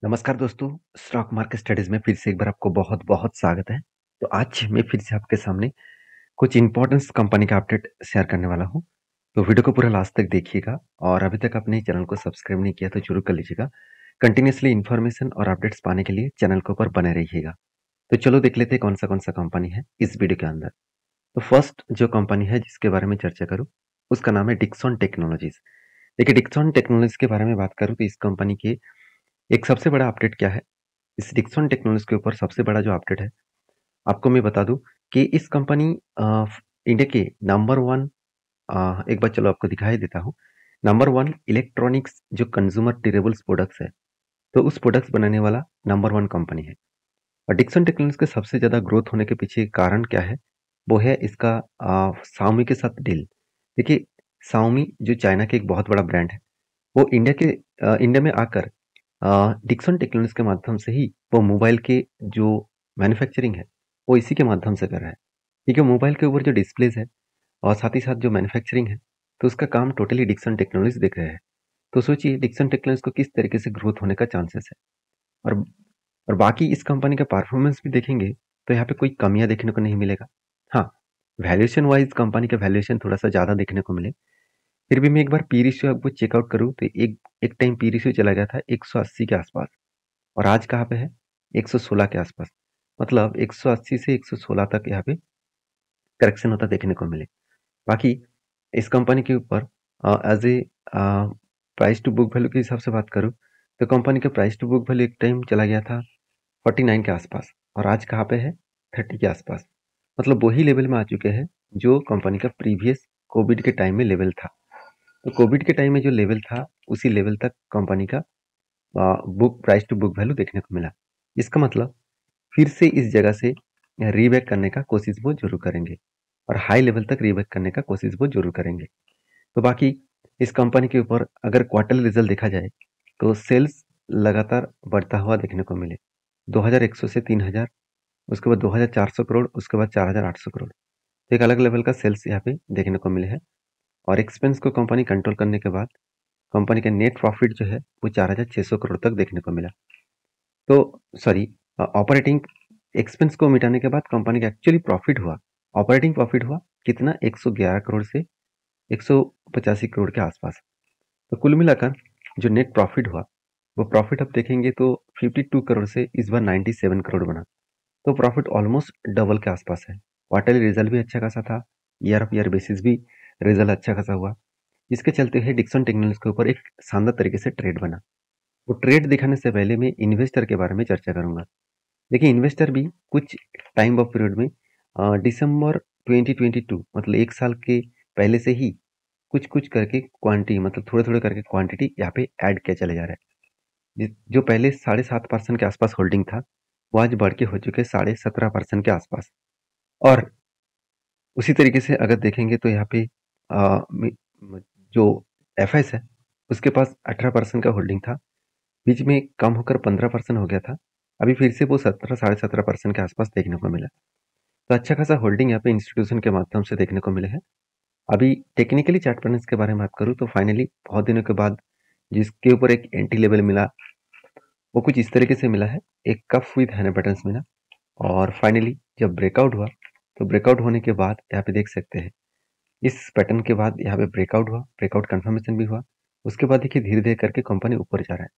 नमस्कार दोस्तों, stock market studies में फिर से एक बार आपको बहुत-बहुत स्वागत है। तो आज मैं फिर से आपके सामने कुछ इम्पोर्टेंस कंपनी का अपडेट शेयर करने वाला हूँ। तो वीडियो को पूरा लास्ट तक देखिएगा और अभी तक आपने चैनल को सब्सक्राइब नहीं किया तो ज़रूर कर लीजिएगा। कंटिन्यूअसली इन्फॉर्मेशन और अपडेट्स पाने के लिए चैनल के ऊपर बने रहिएगा। तो चलो देख लेते हैं कौन-सा कंपनी है इस वीडियो के अंदर। तो फर्स्ट जो कंपनी है जिसके बारे में चर्चा करूँ, उसका नाम है डिक्सन टेक्नोलॉजीज़। देखिए डिक्सन टेक्नोलॉजीज़ के बारे में बात करूँ तो इस कंपनी के एक सबसे बड़ा अपडेट क्या है? इस डिक्सन टेक्नोलॉजीज़ के ऊपर सबसे बड़ा जो अपडेट है, आपको मैं बता दूँ कि इस कंपनी इंडिया के नंबर 1 एक बार चलो आपको दिखा ही देता हूँ। नंबर 1 इलेक्ट्रॉनिक्स जो कंज्यूमर ड्यूरेबल्स प्रोडक्ट्स है, तो उस प्रोडक्ट्स बनाने वाला नंबर 1 कंपनी है। और डिक्सन टेक्नोलॉजीज़ के सबसे ज़्यादा ग्रोथ होने के पीछे कारण क्या है? वो है इसका शाओमी के साथ डील। देखिए, शाओमी जो चाइना के एक बहुत बड़ा ब्रांड है, वो इंडिया में आकर डिक्सन टेक्नोलॉजीज़ के माध्यम से ही वो मोबाइल के जो मैन्युफैक्चरिंग है, वो इसी के माध्यम से कर रहा है। क्योंकि मोबाइल के ऊपर जो डिस्प्लेज़ है और साथ ही साथ जो मैन्युफैक्चरिंग है, तो उसका काम टोटली डिक्सन टेक्नोलॉजीज़ देख रहे हैं। तो सोचिए डिक्सन टेक्नोलॉजीज़ को किस तरीके से ग्रोथ होने का चांसेस है। और और बाकी इस कंपनी का परफॉर्मेंस भी देखेंगे, तो यहाँ पे कोई कमियाँ देखने को नहीं मिलेगा। हाँ, वैल्यूएशन वाइज़ कंपनी का वैल्यूएशन थोड़ा-सा ज़्यादा देखने को मिले। फिर भी मैं एक बार पी रेशियो आपको चेकआउट करूँ तो एक एक टाइम पी रेशियो चला गया था 180 के आसपास और आज कहाँ पे है? 116 के आसपास। मतलब 180 से 116 तक यहाँ पे करेक्शन होता देखने को मिले। बाकी इस कंपनी के ऊपर as a price to book value के हिसाब से बात करूँ, तो कंपनी का प्राइस टू बुक वैल्यू एक टाइम चला गया था 49 के आसपास और आज कहाँ पे है? 30 के आसपास। मतलब वही लेवल में आ चुके हैं, जो कंपनी का प्रीवियस कोविड के टाइम में लेवल था। तो कोविड के टाइम में जो लेवल था, उसी लेवल तक कंपनी का book price to book value देखने को मिला। इसका मतलब फिर से इस जगह से रीबैक करने का कोशिश वो ज़रूर करेंगे और हाई लेवल तक रीबैक करने का कोशिश वो ज़रूर करेंगे। तो बाकी इस कंपनी के ऊपर अगर क्वार्टरली रिजल्ट देखा जाए, तो सेल्स लगातार बढ़ता हुआ देखने को मिले। 2100 से 3000, उसके बाद 2400 करोड़, उसके बाद 4800 करोड़। तो एक अलग लेवल का सेल्स यहाँ पे देखने को मिले हैं और एक्सपेंस को कंपनी कंट्रोल करने के बाद कंपनी का नेट प्रॉफिट जो है, वो 4600 करोड़ तक देखने को मिला। तो सॉरी, ऑपरेटिंग एक्सपेंस को मिटाने के बाद कंपनी का एक्चुअली प्रॉफिट हुआ, ऑपरेटिंग प्रॉफिट हुआ कितना 111 करोड़ से 185 करोड़ के आसपास। तो कुल मिलाकर जो नेट प्रॉफिट हुआ, वो प्रॉफिट अब देखेंगे तो 52 करोड़ से इस बार 97 करोड़ बना। तो प्रॉफिट ऑलमोस्ट डबल के आसपास है। क्वार्टरली रिजल्ट भी अच्छा खासा था, ईयर ऑफ ईयर बेसिस भी रिजल्ट अच्छा खासा हुआ। इसके चलते है डिक्सन टेक्नोलॉजीज के ऊपर एक शानदार तरीके से ट्रेड बना। वो ट्रेड दिखाने से पहले मैं इन्वेस्टर के बारे में चर्चा करूंगा। देखिए इन्वेस्टर भी कुछ टाइम ऑफ पीरियड में दिसंबर 2022 मतलब एक साल के पहले से ही कुछ कुछ करके क्वांटिटी मतलब थोड़े थोड़े करके क्वांटिटी यहाँ पे ऐड किया चले जा रहा है। जो पहले 7.5% के आसपास होल्डिंग था, वो आज बढ़ के हो चुके 17.5% के आसपास। और उसी तरीके से अगर देखेंगे तो यहाँ पे जो एफएस है, उसके पास 18% का होल्डिंग था, बीच में कम होकर 15% हो गया था। अभी फिर से वो 17 17.5% के आसपास देखने को मिला। तो अच्छा खासा होल्डिंग यहाँ पे इंस्टीट्यूशन के माध्यम से देखने को मिले हैं। अभी टेक्निकली चार्ट पैटर्न्स के बारे में बात करूँ तो फाइनली बहुत दिनों के बाद जिसके ऊपर एक एंट्री लेवल मिला, वो कुछ इस तरीके से मिला है, एक कफ विद हैंड पैटर्न्स मिला और फाइनली जब ब्रेकआउट हुआ, तो ब्रेकआउट होने के बाद यहाँ पे देख सकते हैं इस पैटर्न के बाद यहाँ पे ब्रेकआउट हुआ, ब्रेकआउट कंफर्मेशन भी हुआ। उसके बाद देखिए धीरे-धीरे करके कंपनी ऊपर जा रहा है।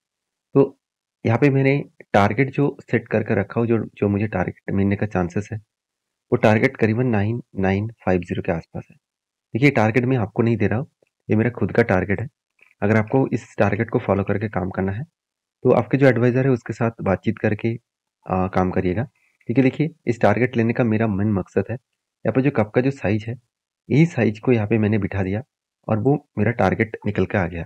तो यहाँ पे मैंने टारगेट जो सेट करके रखा हो, जो जो मुझे टारगेट मिलने का चांसेस है, वो टारगेट करीबन 9950 के आसपास है। देखिए टारगेट मैं आपको नहीं दे रहा हूँ, ये मेरा खुद का टारगेट है। अगर आपको इस टारगेट को फॉलो करके काम करना है, तो आपके जो एडवाइज़र है उसके साथ बातचीत करके काम करिएगा। क्योंकि देखिए इस टारगेट लेने का मेरा मेन मकसद है, यहाँ पे जो कप का जो साइज़ है, यही साइज़ को यहाँ पे मैंने बिठा दिया और वो मेरा टारगेट निकल के आ गया।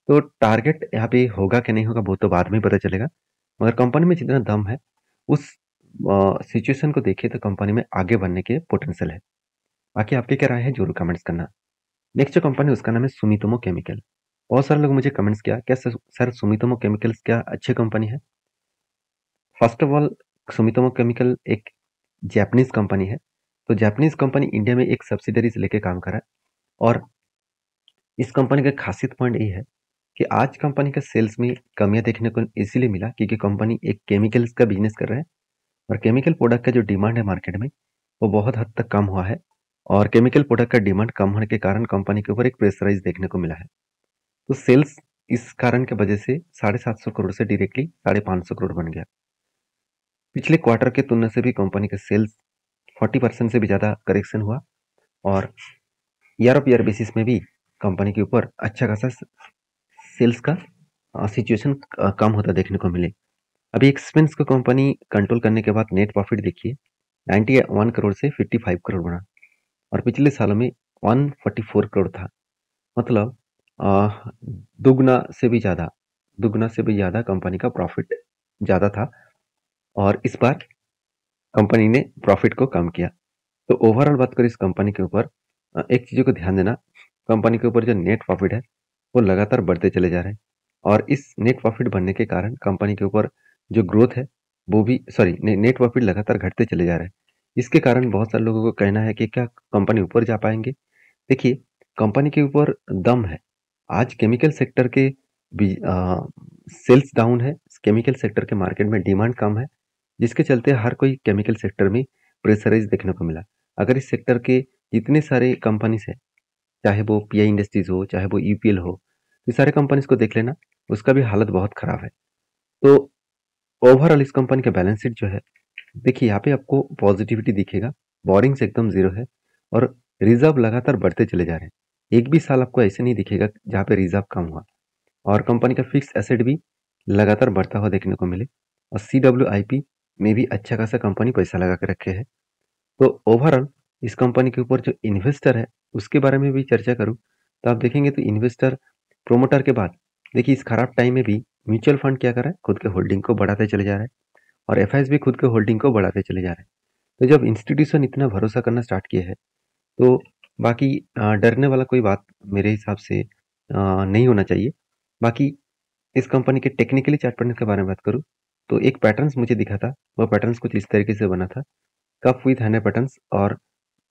तो टारगेट यहाँ पे होगा कि नहीं होगा वो तो बाद में पता चलेगा। मगर कंपनी में जितना दम है, उस सिचुएशन को देखें तो कंपनी में आगे बढ़ने के पोटेंशियल है। बाकी आपकी क्या राय है ज़रूर कमेंट्स करना। नेक्स्ट जो कंपनी है उसका नाम है सुमितोमो केमिकल। बहुत सारे लोग मुझे कमेंट्स किया, क्या सर सुमितोमो केमिकल्स क्या अच्छी कंपनी है? First of all Sumitomo chemical एक जापानीज़ कंपनी है। तो जापानीज़ कंपनी इंडिया में एक सब्सिडरी से लेके काम कर रहा है और इस कंपनी का खासियत पॉइंट ये है कि आज कंपनी का सेल्स में कमियाँ देखने को इसीलिए मिला क्योंकि कंपनी एक केमिकल्स का बिज़नेस कर रहा है और केमिकल प्रोडक्ट का जो डिमांड है मार्केट में, वो बहुत हद तक कम हुआ है और केमिकल प्रोडक्ट का डिमांड कम होने के कारण कंपनी के ऊपर एक प्रेशराइज़ देखने को मिला है। तो सेल्स इस कारण की वजह से 750 करोड़ से डायरेक्टली 550 करोड़ बन गया। पिछले क्वार्टर के तुलना से भी कंपनी का सेल्स 40% से भी ज़्यादा करेक्शन हुआ और ईयर ऑफ ईयर बेसिस में भी कंपनी के ऊपर अच्छा खासा सेल्स का सिचुएशन कम होता देखने को मिले। अभी एक्सपेंस को कंपनी कंट्रोल करने के बाद नेट प्रॉफिट देखिए 91 करोड़ से 55 करोड़ बना और पिछले सालों में 144 करोड़ था। मतलब अ, दुगना से भी ज़्यादा कंपनी का प्रॉफिट ज़्यादा था और इस बार कंपनी ने प्रॉफिट को कम किया। तो ओवरऑल बात करें इस कंपनी के ऊपर एक चीज़ को ध्यान देना, कंपनी के ऊपर जो नेट प्रॉफिट है वो लगातार बढ़ते चले जा रहे हैं और इस नेट प्रॉफिट बढ़ने के कारण कंपनी के ऊपर जो ग्रोथ है वो भी नेट प्रॉफिट लगातार घटते चले जा रहे हैं। इसके कारण बहुत सारे लोगों को कहना है कि क्या कंपनी ऊपर जा पाएंगे। देखिए, कंपनी के ऊपर दम है। आज केमिकल सेक्टर के सेल्स डाउन है, केमिकल सेक्टर के मार्केट में डिमांड कम है, जिसके चलते हर कोई केमिकल सेक्टर में प्रेशराइज देखने को मिला। अगर इस सेक्टर के जितने सारे कंपनीज है, चाहे वो पीआई इंडस्ट्रीज हो, चाहे वो यूपीएल हो, ये सारे कंपनीज को देख लेना, उसका भी हालत बहुत खराब है। तो ओवरऑल इस कंपनी का बैलेंस शीट जो है, देखिए यहाँ पे आपको पॉजिटिविटी दिखेगा, बोरिंग्स एकदम जीरो है और रिजर्व लगातार बढ़ते चले जा रहे हैं। एक भी साल आपको ऐसे नहीं दिखेगा जहाँ पे रिजर्व कम हुआ और कंपनी का फिक्स एसेट भी लगातार बढ़ता हुआ देखने को मिले और CWIP में भी अच्छा खासा कंपनी पैसा लगा के रखे है। तो ओवरऑल इस कंपनी के ऊपर जो इन्वेस्टर है उसके बारे में भी चर्चा करूँ तो आप देखेंगे तो इन्वेस्टर प्रोमोटर के बाद देखिए इस खराब टाइम में भी म्यूचुअल फंड क्या कर रहा है, खुद के होल्डिंग को बढ़ाते चले जा रहा है और एफआईएस भी खुद के होल्डिंग को बढ़ाते चले जा रहे हैं। तो जब इंस्टीट्यूशन इतना भरोसा करना स्टार्ट किए हैं तो बाकी डरने वाला कोई बात मेरे हिसाब से नहीं होना चाहिए। बाकी इस कंपनी के टेक्निकली चार्ट पैटर्न के बारे में बात करूँ तो एक पैटर्न्स मुझे दिखा था, वो पैटर्न्स कुछ इस तरीके से बना था, कप विथ हैंडल पैटर्न्स और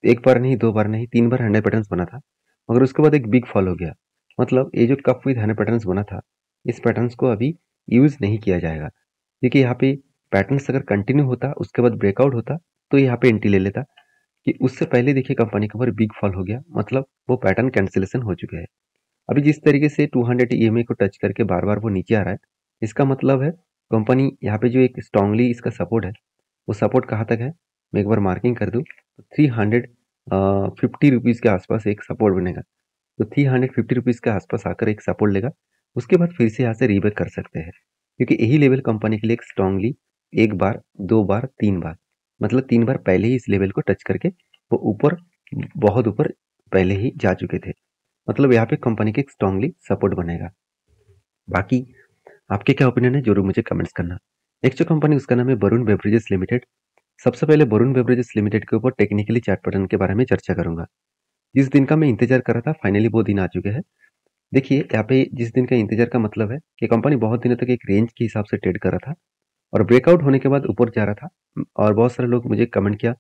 एक बार नहीं, दो बार नहीं, 3 बार हैंडल पैटर्न्स बना था, मगर उसके बाद एक बिग फॉल हो गया। मतलब ये जो कप विथ हैंडल पैटर्न्स बना था, इस पैटर्न्स को अभी यूज़ नहीं किया जाएगा क्योंकि यहाँ पे पैटर्न्स अगर कंटिन्यू होता, उसके बाद ब्रेकआउट होता, तो यहाँ पे एंट्री ले लेता कि उससे पहले देखिए कंपनी के ऊपर बिग फॉल हो गया, मतलब वो पैटर्न कैंसिलेशन हो चुके हैं। अभी जिस तरीके से 200 ईएमए को टच करके बार-बार वो नीचे आ रहा है, इसका मतलब है कंपनी यहाँ पे जो एक स्ट्रांगली इसका सपोर्ट है, वो सपोर्ट कहाँ तक है? मैं एक बार मार्किंग कर दूँ, तो 350 रुपीज़ के आसपास एक सपोर्ट बनेगा। तो 350 रुपीज़ के आसपास आकर एक सपोर्ट लेगा, उसके बाद फिर से यहाँ से रीबैक कर सकते हैं। क्योंकि यही लेवल कंपनी के लिए एक स्ट्रांगली 1 बार, 2 बार, 3 बार, मतलब 3 बार पहले ही इस लेवल को टच करके वो ऊपर, बहुत ऊपर पहले ही जा चुके थे। मतलब यहाँ पे कंपनी के एक स्ट्रांगली सपोर्ट बनेगा। बाकी आपके क्या ओपिनियन है जरूर मुझे कमेंट्स करना। नेक्स्ट जो कंपनी उसका नाम है वरुण बेवरेजेस लिमिटेड। सबसे पहले वरुण बेवरेजेस लिमिटेड के ऊपर टेक्निकली चार्ट पैटर्न के बारे में चर्चा करूंगा। जिस दिन का मैं इंतजार कर रहा था फाइनली वो दिन आ चुके हैं। देखिए यहाँ पे जिस दिन का इंतजार का मतलब है कि कंपनी बहुत दिनों तक एक रेंज के हिसाब से ट्रेड कर रहा था और ब्रेकआउट होने के बाद ऊपर जा रहा था और बहुत सारे लोग मुझे कमेंट किया,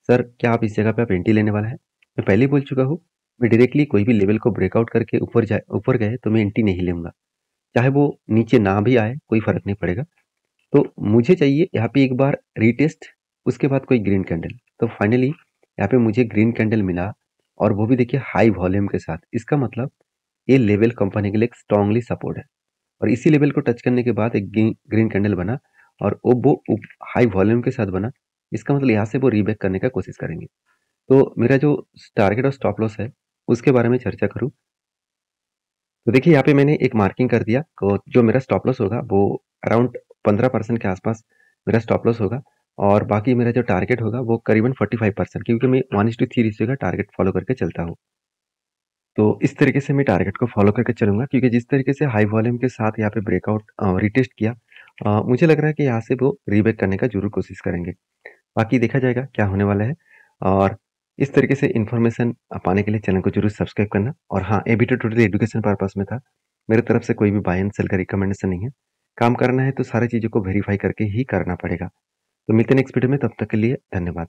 सर क्या आप इस जगह पे आप एंट्री लेने वाला है? मैं पहले ही बोल चुका हूँ, मैं डायरेक्टली कोई भी लेवल को ब्रेकआउट करके ऊपर गए तो मैं एंट्री नहीं लूंगा, चाहे वो नीचे ना भी आए कोई फर्क नहीं पड़ेगा। तो मुझे चाहिए यहाँ पे एक बार रीटेस्ट, उसके बाद कोई ग्रीन कैंडल। तो फाइनली यहाँ पे मुझे ग्रीन कैंडल मिला और वो भी देखिए हाई वॉल्यूम के साथ। इसका मतलब ये लेवल कंपनी के लिए एक स्ट्रांगली सपोर्ट है और इसी लेवल को टच करने के बाद एक ग्रीन कैंडल बना और वो हाई वॉल्यूम के साथ बना। इसका मतलब यहाँ से वो रीबैक करने का कोशिश करेंगे। तो मेरा जो टारगेट और स्टॉप लॉस है उसके बारे में चर्चा करूँ तो देखिए यहाँ पे मैंने एक मार्किंग कर दिया, तो जो मेरा स्टॉप लॉस होगा वो अराउंड 15% के आसपास मेरा स्टॉप लॉस होगा और बाकी मेरा जो टारगेट होगा वो करीबन 45%, क्योंकि मैं 1:3 रेशियो का टारगेट फॉलो करके चलता हूँ। तो इस तरीके से मैं टारगेट को फॉलो करके चलूंगा क्योंकि जिस तरीके से हाई वॉल्यूम के साथ यहाँ पे ब्रेकआउट रिटेस्ट किया, मुझे लग रहा है कि यहाँ से वो रीबैक करने का जरूर कोशिश करेंगे। बाकी देखा जाएगा क्या होने वाला है। और इस तरीके से इन्फॉर्मेशन पाने के लिए चैनल को जरूर सब्सक्राइब करना। और हाँ, ये वीडियो टोटली एजुकेशन पर्पस में था, मेरे तरफ से कोई भी बाय एंड सेल का रिकमेंडेशन नहीं है। काम करना है तो सारी चीज़ों को वेरीफाई करके ही करना पड़ेगा। तो मिलते हैं नेक्स्ट वीडियो में, तब तक के लिए धन्यवाद।